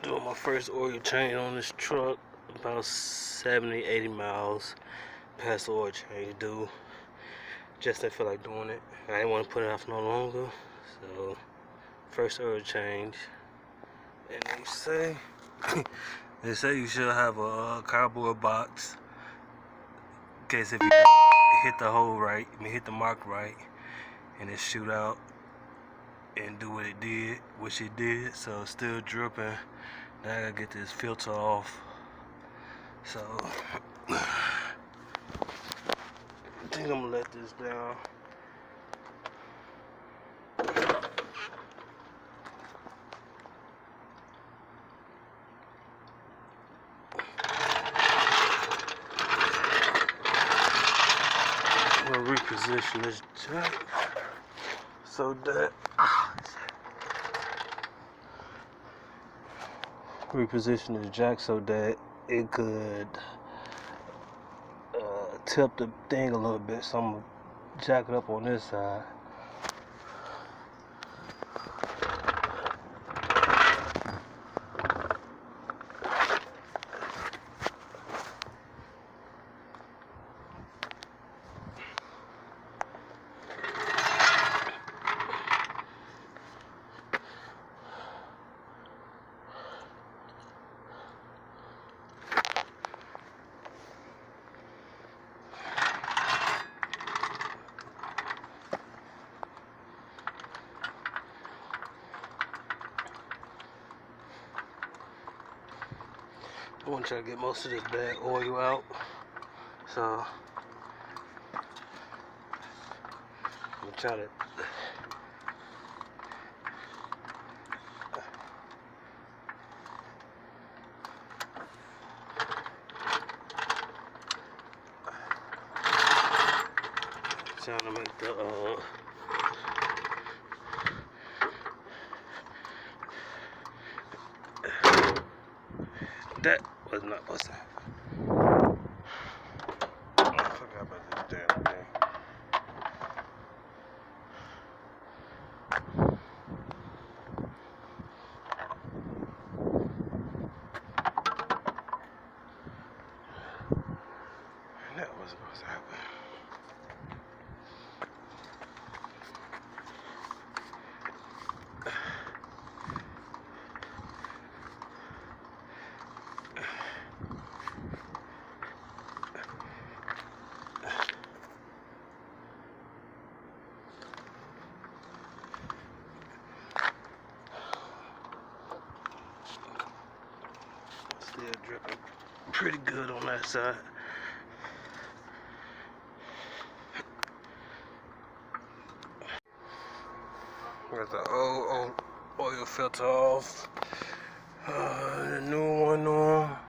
Doing my first oil change on this truck, about 70, 80 miles past the oil change due. Just didn't feel like doing it. I didn't want to put it off no longer. So, first oil change. And they say you should have a cardboard box in case if you don't hit the hole right, hit the mark right, and it shoot out and do what it did, which it did. So it's still dripping. Now I gotta get this filter off. So I think I'm gonna let this down. I'm gonna reposition this jack so that it could tip the thing a little bit. So I'm gonna jack it up on this side. I want to try to get most of this bad oil out. So I'm gonna try to make the that was not supposed to happen. I forgot about this damn thing. That was supposed to happen. Still dripping pretty good on that side. Got the old oil filter off. The new one on.